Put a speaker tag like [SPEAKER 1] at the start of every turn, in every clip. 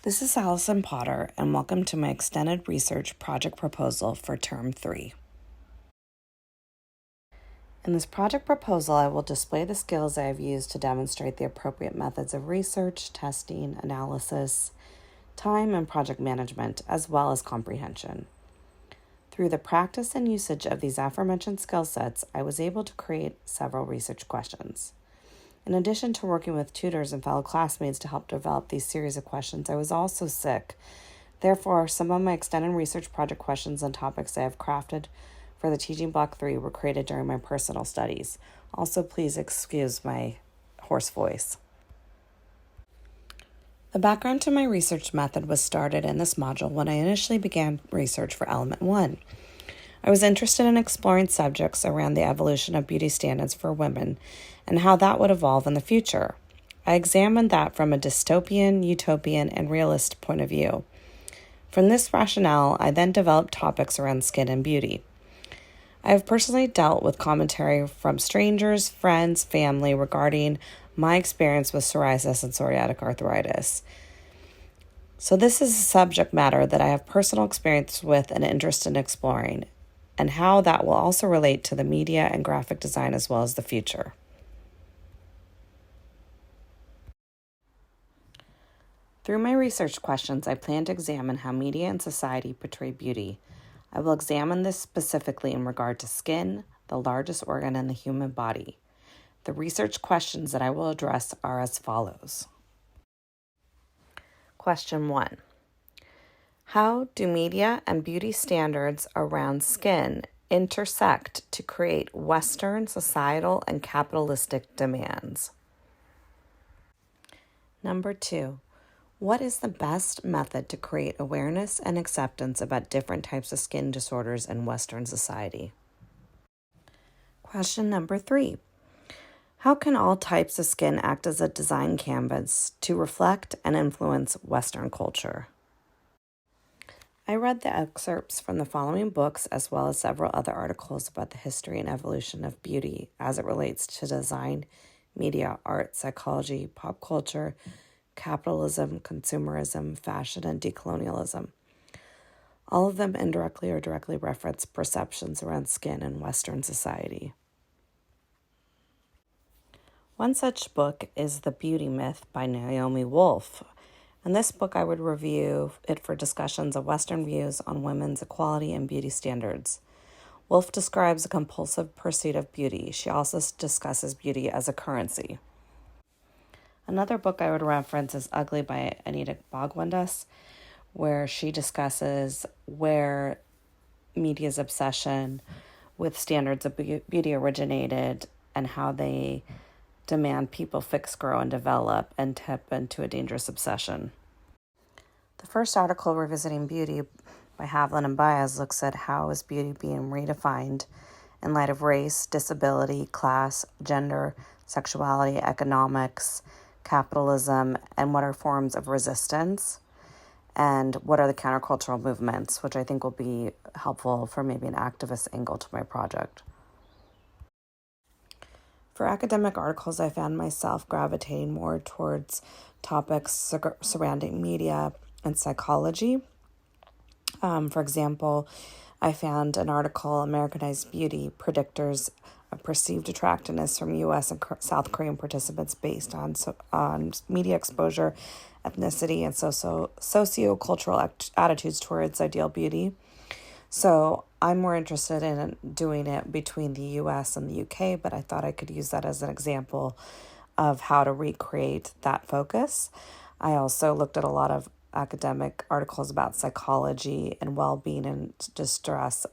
[SPEAKER 1] This is Allison Potter, and welcome to my extended research project proposal for Term 3. In this project proposal, I will display the skills I have used to demonstrate the appropriate methods of research, testing, analysis, time, and project management, as well as comprehension. Through the practice and usage of these aforementioned skill sets, I was able to create several research questions. In addition to working with tutors and fellow classmates to help develop these series of questions, I was also sick. Therefore, some of my extended research project questions and topics I have crafted for the Teaching Block 3 were created during my personal studies. Also, please excuse my hoarse voice. The background to my research method was started in this module when I initially began research for Element 1. I was interested in exploring subjects around the evolution of beauty standards for women and how that would evolve in the future. I examined that from a dystopian, utopian, and realist point of view. From this rationale, I then developed topics around skin and beauty. I have personally dealt with commentary from strangers, friends, family regarding my experience with psoriasis and psoriatic arthritis. So this is a subject matter that I have personal experience with and interest in exploring, and how that will also relate to the media and graphic design as well as the future. Through my research questions, I plan to examine how media and society portray beauty. I will examine this specifically in regard to skin, the largest organ in the human body. The research questions that I will address are as follows. Question 1. How do media and beauty standards around skin intersect to create Western societal and capitalistic demands? Number 2. What is the best method to create awareness and acceptance about different types of skin disorders in Western society? Question number 3. How can all types of skin act as a design canvas to reflect and influence Western culture? I read the excerpts from the following books as well as several other articles about the history and evolution of beauty as it relates to design, media, art, psychology, pop culture, capitalism, consumerism, fashion, and decolonialism. All of them indirectly or directly reference perceptions around skin in Western society. One such book is The Beauty Myth by Naomi Wolf. In this book, I would review it for discussions of Western views on women's equality and beauty standards. Wolf describes a compulsive pursuit of beauty. She also discusses beauty as a currency. Another book I would reference is Ugly by Anita Bogwandus, where she discusses where media's obsession with standards of beauty originated and how they demand people fix, grow, and develop and tip into a dangerous obsession. The first article, Revisiting Beauty by Havlin and Baez, looks at how is beauty being redefined in light of race, disability, class, gender, sexuality, economics, capitalism, and what are forms of resistance, and what are the countercultural movements, which I think will be helpful for maybe an activist angle to my project. For academic articles, I found myself gravitating more towards topics surrounding media and psychology. For example, I found an article, Americanized Beauty, Predictors of Perceived Attractiveness from U.S. and South Korean Participants based on media exposure, ethnicity, and socio-cultural attitudes towards ideal beauty. So I'm more interested in doing it between the U.S. and the U.K., but I thought I could use that as an example of how to recreate that focus. I also looked at a lot of academic articles about psychology and well-being and distress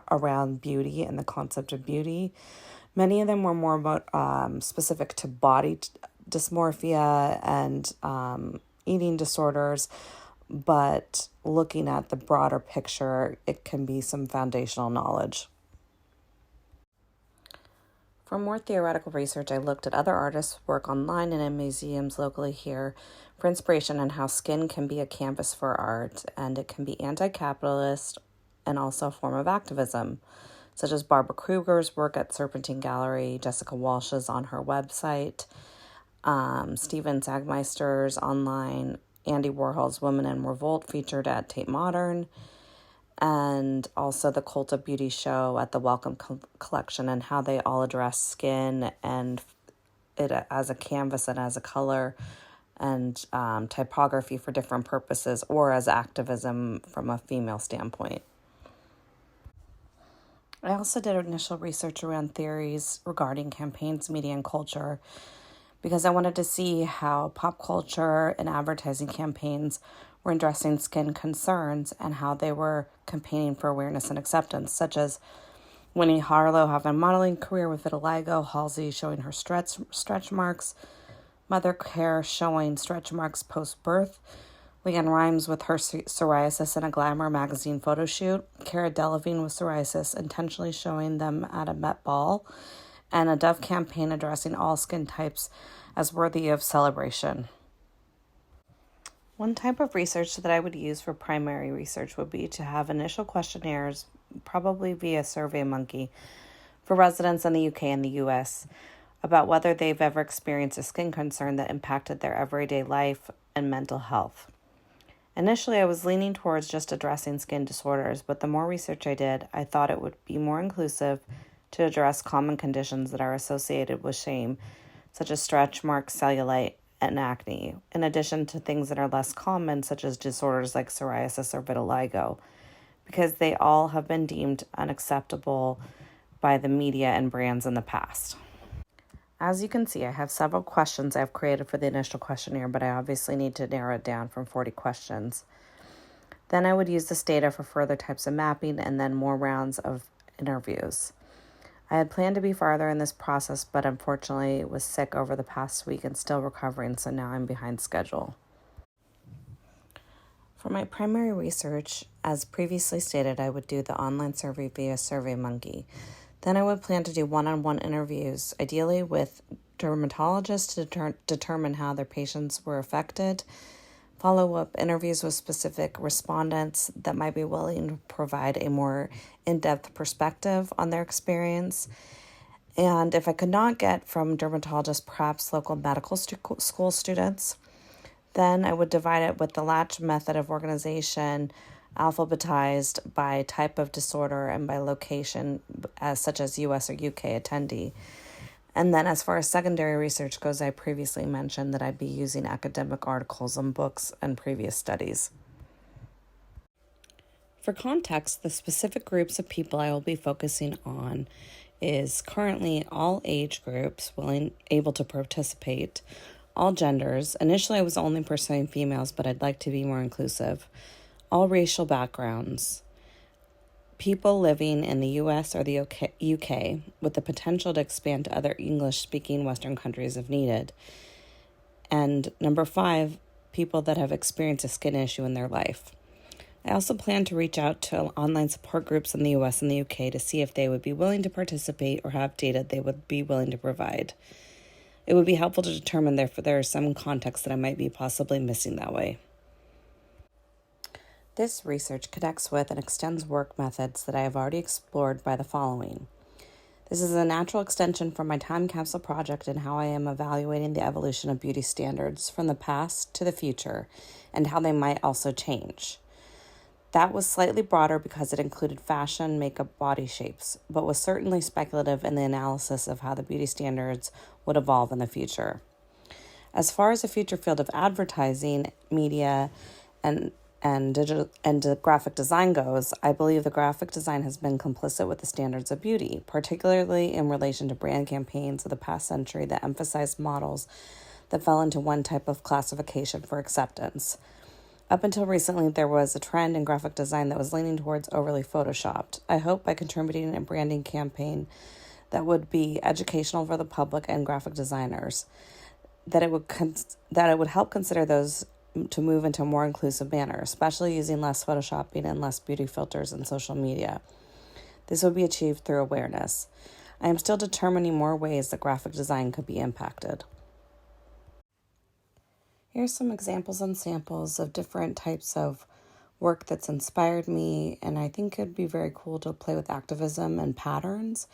[SPEAKER 1] around beauty and the concept of beauty. Many of them were more about specific to body dysmorphia and eating disorders, but looking at the broader picture, it can be some foundational knowledge. For more theoretical research, I looked at other artists' work online and in museums locally here for inspiration on how skin can be a canvas for art, and it can be anti-capitalist and also a form of activism, such as Barbara Kruger's work at Serpentine Gallery, Jessica Walsh's on her website, Steven Sagmeister's online Andy Warhol's Women in Revolt featured at Tate Modern, and also the Cult of Beauty show at the Welcome Collection, and how they all address skin and it as a canvas and as a color and typography for different purposes, or as activism from a female standpoint. I also did initial research around theories regarding campaigns, media, and culture, because I wanted to see how pop culture and advertising campaigns were addressing skin concerns and how they were campaigning for awareness and acceptance, such as Winnie Harlow having a modeling career with vitiligo, Halsey showing her stretch marks, Mother Care showing stretch marks post-birth, Leanne Rimes with her psoriasis in a Glamour magazine photo shoot, Cara Delevingne with psoriasis intentionally showing them at a Met Ball, and a Dove campaign addressing all skin types as worthy of celebration. One type of research that I would use for primary research would be to have initial questionnaires, probably via SurveyMonkey, for residents in the UK and the US about whether they've ever experienced a skin concern that impacted their everyday life and mental health. Initially, I was leaning towards just addressing skin disorders, but the more research I did, I thought it would be more inclusive to address common conditions that are associated with shame, such as stretch marks, cellulite, and acne, in addition to things that are less common, such as disorders like psoriasis or vitiligo, because they all have been deemed unacceptable by the media and brands in the past. As you can see, I have several questions I've created for the initial questionnaire, but I obviously need to narrow it down from 40 questions. Then I would use this data for further types of mapping and then more rounds of interviews. I had planned to be farther in this process, but unfortunately was sick over the past week and still recovering, so now I'm behind schedule. For my primary research, as previously stated, I would do the online survey via SurveyMonkey. Then I would plan to do one-on-one interviews, ideally with dermatologists to determine how their patients were affected, follow-up interviews with specific respondents that might be willing to provide a more in-depth perspective on their experience. And if I could not get from dermatologists, perhaps local medical school students, then I would divide it with the Latch method of organization, alphabetized by type of disorder and by location, such as US or UK attendee. And then as far as secondary research goes, I previously mentioned that I'd be using academic articles and books and previous studies. For context, the specific groups of people I will be focusing on is currently all age groups able to participate, all genders. Initially, I was only pursuing females, but I'd like to be more inclusive. All racial backgrounds, people living in the US or the UK with the potential to expand to other English-speaking Western countries if needed. And number 5, people that have experienced a skin issue in their life. I also plan to reach out to online support groups in the US and the UK to see if they would be willing to participate or have data they would be willing to provide. It would be helpful to determine if there is some context that I might be possibly missing that way. This research connects with and extends work methods that I have already explored by the following. This is a natural extension from my time capsule project and how I am evaluating the evolution of beauty standards from the past to the future and how they might also change. That was slightly broader because it included fashion, makeup, body shapes, but was certainly speculative in the analysis of how the beauty standards would evolve in the future. As far as the future field of advertising, media, and digital and graphic design goes, I believe the graphic design has been complicit with the standards of beauty, particularly in relation to brand campaigns of the past century that emphasized models that fell into one type of classification for acceptance. Up until recently, there was a trend in graphic design that was leaning towards overly photoshopped. I hope by contributing a branding campaign that would be educational for the public and graphic designers, that it would help consider those to move into a more inclusive manner, especially using less photoshopping and less beauty filters in social media. This would be achieved through awareness. I am still determining more ways that graphic design could be impacted. Here's some examples and samples of different types of work that's inspired me, and I think it'd be very cool to play with activism and patterns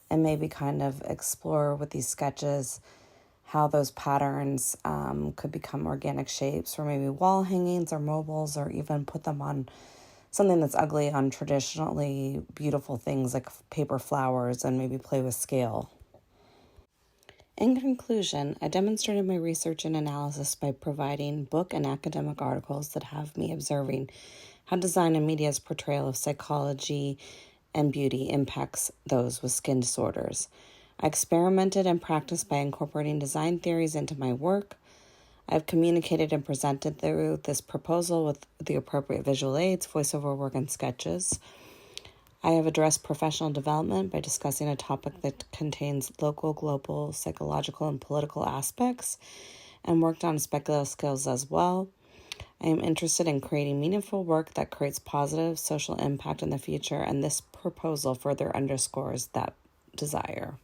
[SPEAKER 1] and maybe kind of explore with these sketches how those patterns could become organic shapes for maybe wall hangings or mobiles, or even put them on something that's ugly on traditionally beautiful things like paper flowers, and maybe play with scale. In conclusion, I demonstrated my research and analysis by providing book and academic articles that have me observing how design and media's portrayal of psychology and beauty impacts those with skin disorders. I experimented and practiced by incorporating design theories into my work. I've communicated and presented through this proposal with the appropriate visual aids, voiceover work, and sketches. I have addressed professional development by discussing a topic that contains local, global, psychological, and political aspects, and worked on speculative skills as well. I am interested in creating meaningful work that creates positive social impact in the future, and this proposal further underscores that desire.